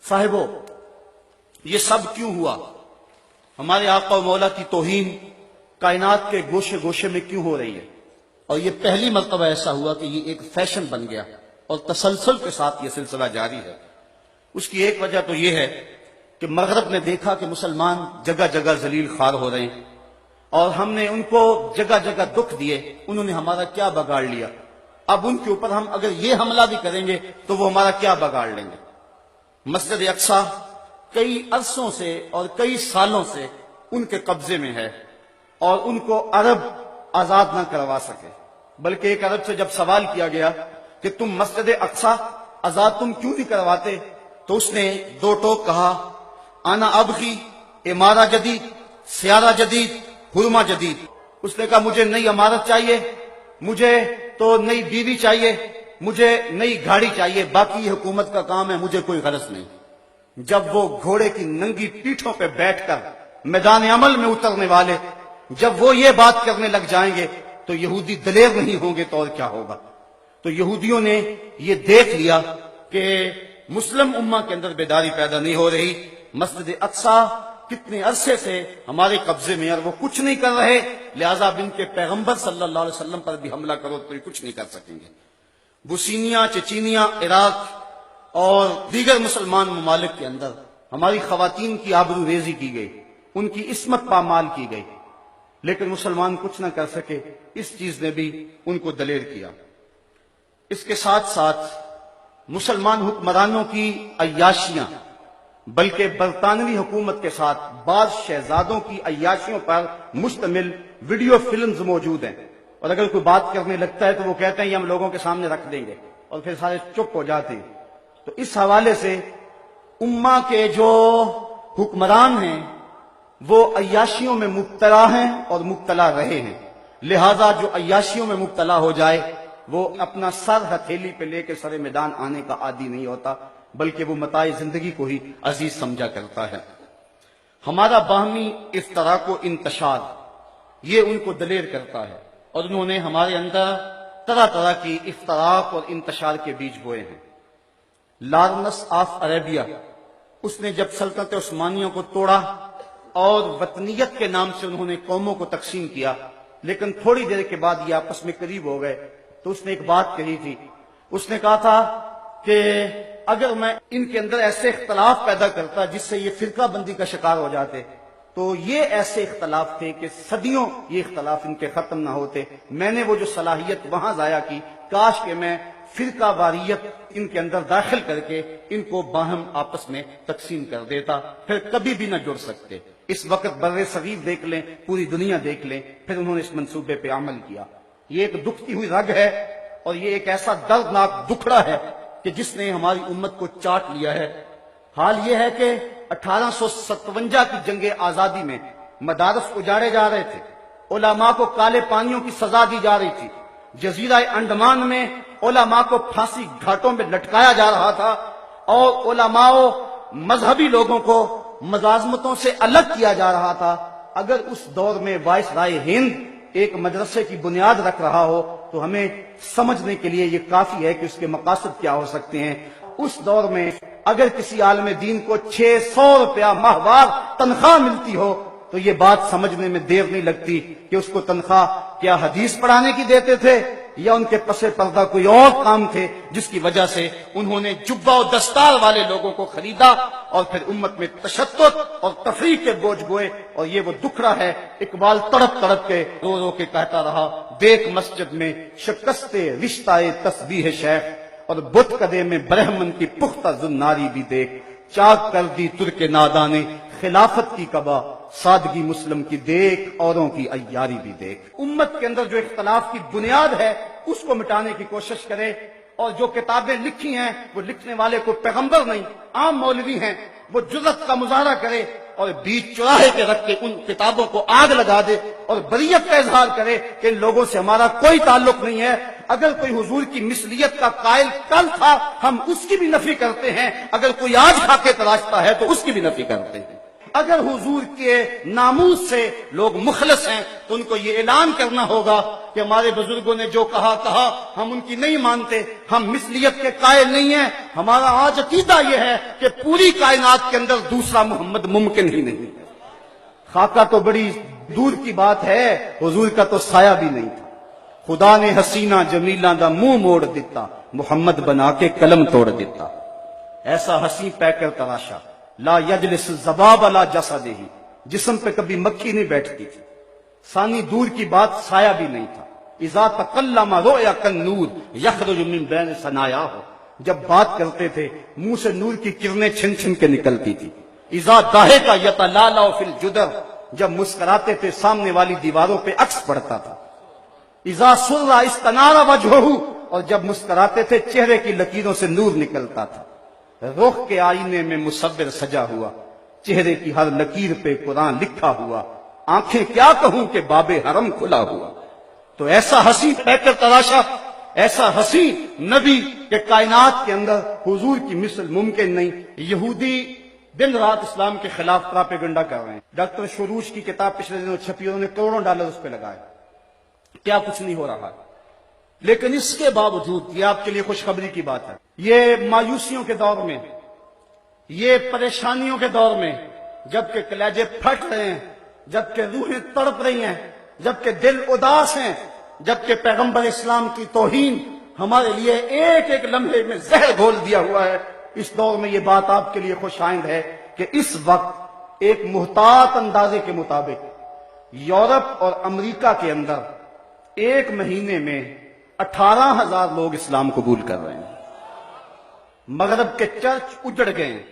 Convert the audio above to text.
صاحبو، یہ سب کیوں ہوا؟ ہمارے آقا و مولا کی توہین کائنات کے گوشے گوشے میں کیوں ہو رہی ہے؟ اور یہ پہلی مرتبہ ایسا ہوا کہ یہ ایک فیشن بن گیا اور تسلسل کے ساتھ یہ سلسلہ جاری ہے۔ اس کی ایک وجہ تو یہ ہے کہ مغرب نے دیکھا کہ مسلمان جگہ جگہ ذلیل خوار ہو رہے ہیں اور ہم نے ان کو جگہ جگہ دکھ دیے، انہوں نے ہمارا کیا بگاڑ لیا؟ اب ان کے اوپر ہم اگر یہ حملہ بھی کریں گے تو وہ ہمارا کیا بگاڑ لیں گے؟ مسجد اقصیٰ کئی عرصوں سے اور کئی سالوں سے ان کے قبضے میں ہے اور ان کو عرب آزاد نہ کروا سکے، بلکہ ایک عرب سے جب سوال کیا گیا کہ تم مسجد اقصیٰ آزاد تم کیوں نہیں کرواتے، تو اس نے دو ٹوک کہا، آنا ابغی عمارہ جدید، سیارہ جدید، حرمہ جدید۔ اس نے کہا مجھے نئی عمارت چاہیے، مجھے تو نئی بیوی چاہیے، مجھے نئی گاڑی چاہیے، باقی حکومت کا کام ہے، مجھے کوئی غرض نہیں۔ جب وہ گھوڑے کی ننگی پیٹھوں پہ بیٹھ کر میدان عمل میں اترنے والے جب وہ یہ بات کرنے لگ جائیں گے تو یہودی دلیر نہیں ہوں گے تو اور کیا ہوگا؟ تو یہودیوں نے یہ دیکھ لیا کہ مسلم امہ کے اندر بیداری پیدا نہیں ہو رہی، مسجد اقصیٰ کتنے عرصے سے ہمارے قبضے میں اور وہ کچھ نہیں کر رہے، لہذا اب ان کے پیغمبر صلی اللہ علیہ وسلم پر بھی حملہ کرو تو یہ کچھ نہیں کر سکیں گے۔ بوسنیا، چچینیا، عراق اور دیگر مسلمان ممالک کے اندر ہماری خواتین کی آبرو ریزی کی گئی، ان کی عصمت پامال کی گئی، لیکن مسلمان کچھ نہ کر سکے۔ اس چیز نے بھی ان کو دلیر کیا۔ اس کے ساتھ ساتھ مسلمان حکمرانوں کی عیاشیاں، بلکہ برطانوی حکومت کے ساتھ بعض شہزادوں کی عیاشیوں پر مشتمل ویڈیو فلمز موجود ہیں، اور اگر کوئی بات کرنے لگتا ہے تو وہ کہتے ہیں یہ ہم لوگوں کے سامنے رکھ دیں گے، اور پھر سارے چپ ہو جاتے ہیں۔ تو اس حوالے سے امہ کے جو حکمران ہیں وہ عیاشیوں میں مبتلا ہیں اور مبتلا رہے ہیں، لہذا جو عیاشیوں میں مبتلا ہو جائے وہ اپنا سر ہتھیلی پہ لے کے سر میدان آنے کا عادی نہیں ہوتا، بلکہ وہ متاع زندگی کو ہی عزیز سمجھا کرتا ہے۔ ہمارا باہمی افتراق و انتشار یہ ان کو دلیر کرتا ہے، اور انہوں نے ہمارے اندر طرح طرح کی افتراق اور انتشار کے بیج بوئے ہیں۔ لارنس آف عربیہ، اس نے جب سلطنت عثمانیہ کو توڑا اور وطنیت کے نام سے انہوں نے قوموں کو تقسیم کیا، لیکن تھوڑی دیر کے بعد یہ آپس میں قریب ہو گئے، تو اس نے ایک بات کہی تھی، اس نے کہا تھا کہ اگر میں ان کے اندر ایسے اختلاف پیدا کرتا جس سے یہ فرقہ بندی کا شکار ہو جاتے تو یہ ایسے اختلاف تھے کہ صدیوں یہ اختلاف ان کے ختم نہ ہوتے۔ میں نے وہ جو صلاحیت وہاں ضائع کی، کاش کہ میں فرقہ واریت ان کے اندر داخل کر کے ان کو باہم آپس میں تقسیم کر دیتا، پھر کبھی بھی نہ جڑ سکتے۔ اس وقت بر صغیر دیکھ لیں، پوری دنیا دیکھ لیں، پھر انہوں نے اس منصوبے پہ عمل کیا۔ یہ ایک دکھتی ہوئی رگ ہے اور یہ ایک ایسا دردناک دکھڑا ہے کہ جس نے ہماری امت کو چاٹ لیا ہے۔ حال یہ ہے کہ 1857 کی جنگ آزادی میں مدارس اجاڑے جا رہے تھے، علماء کو کالے پانیوں کی سزا دی جا رہی تھی، جزیرہ انڈمان میں علماء کو پھانسی گھاٹوں میں لٹکایا جا رہا تھا، اور علماء و مذہبی لوگوں کو ملازمتوں سے الگ کیا جا رہا تھا۔ اگر اس دور میں وائس رائے ہند ایک مدرسے کی بنیاد رکھ رہا ہو تو ہمیں سمجھنے کے لیے یہ کافی ہے کہ اس کے مقاصد کیا ہو سکتے ہیں۔ اس دور میں اگر کسی عالم دین کو 600 روپیہ ماہوار تنخواہ ملتی ہو تو یہ بات سمجھنے میں دیر نہیں لگتی کہ اس کو تنخواہ کیا حدیث پڑھانے کی دیتے تھے یا ان کے پس پردہ کوئی اور کام تھے جس کی وجہ سے انہوں نے جبہ و دستار والے لوگوں کو خریدا اور پھر امت میں تشدد اور تفریق کے بوجھ بوئے۔ اور یہ وہ دکھڑا ہے، اقبال تڑپ تڑپ کے رو رو کے کہتا رہا، دیکھ مسجد میں شکست رشتہ تسبیح شیخ، اور بت قدے میں برہمن کی پختہ زناری بھی دیکھ، چاک کر دی ترک نادانے خلافت کی قبا، سادگی مسلم کی دیکھ اوروں کی عیاری بھی دیکھ۔ امت کے اندر جو اختلاف کی بنیاد ہے اس کو مٹانے کی کوشش کرے، اور جو کتابیں لکھی ہیں وہ لکھنے والے کو پیغمبر نہیں عام مولوی ہیں، وہ جرأت کا مظاہرہ کرے اور بیچ چوراہے کے رکھ کے ان کتابوں کو آگ لگا دے اور بریت کا اظہار کرے کہ ان لوگوں سے ہمارا کوئی تعلق نہیں ہے۔ اگر کوئی حضور کی مثلیت کا قائل کل تھا ہم اس کی بھی نفی کرتے ہیں، اگر کوئی آج کھا کے تراشتا ہے تو اس کی بھی نفی کرتے ہیں۔ اگر حضور کے ناموس سے لوگ مخلص ہیں تو ان کو یہ اعلان کرنا ہوگا کہ ہمارے بزرگوں نے جو کہا ہم ان کی نہیں مانتے، ہم مثلیت کے قائل نہیں ہیں، ہمارا آج عقیدہ یہ ہے کہ پوری کائنات کے اندر دوسرا محمد ممکن ہی نہیں ہے۔ خاکہ تو بڑی دور کی بات ہے، حضور کا تو سایہ بھی نہیں تھا۔ خدا نے حسینہ جمیلہ دا منہ موڑ دیتا، محمد بنا کے قلم توڑ دیتا۔ ایسا حسین پیکر تراشا، لا یجلس الذباب علی جسدہ، جسم پہ کبھی مکھی نہیں بیٹھتی تھی۔ ثانی دور کی بات، سایہ بھی نہیں تھا۔ اذا تکلم رؤیا کالنور یخرج من بین ثنایاہ، جب بات کرتے تھے منہ سے نور کی کرنیں چھن چھن کے نکلتی تھی۔ اذا ضحک یتلالأ فی الجدر، جب مسکراتے تھے سامنے والی دیواروں پہ عکس پڑتا تھا۔ اذا سر استنار وجہہ، اور جب مسکراتے تھے چہرے کی لکیروں سے نور نکلتا تھا۔ رخ کے آئینے میں مصور سجا ہوا، چہرے کی ہر لکیر پہ قرآن لکھا ہوا، آنکھیں کیا کہوں کہ باب حرم کھلا ہوا۔ تو ایسا حسین پیکر تراشا، ایسا حسین نبی کہ کائنات کے اندر حضور کی مثل ممکن نہیں۔ یہودی دن رات اسلام کے خلاف پراپیگنڈا کر رہے ہیں۔ ڈاکٹر شروش کی کتاب پچھلے دنوں چھپی، انہوں نے کروڑوں ڈالر اس پہ لگائے، کیا کچھ نہیں ہو رہا ہے۔ لیکن اس کے باوجود یہ آپ کے لیے خوشخبری کی بات ہے، یہ مایوسیوں کے دور میں، یہ پریشانیوں کے دور میں، جبکہ کلیجے پھٹ رہے ہیں، جبکہ روحیں تڑپ رہی ہیں، جبکہ دل اداس ہیں، جبکہ پیغمبر اسلام کی توہین ہمارے لیے ایک ایک لمحے میں زہر گھول دیا ہوا ہے، اس دور میں یہ بات آپ کے لیے خوش آئند ہے کہ اس وقت ایک محتاط اندازے کے مطابق یورپ اور امریکہ کے اندر ایک مہینے میں 18,000 لوگ اسلام قبول کر رہے ہیں۔ مغرب کے چرچ اجڑ گئے ہیں،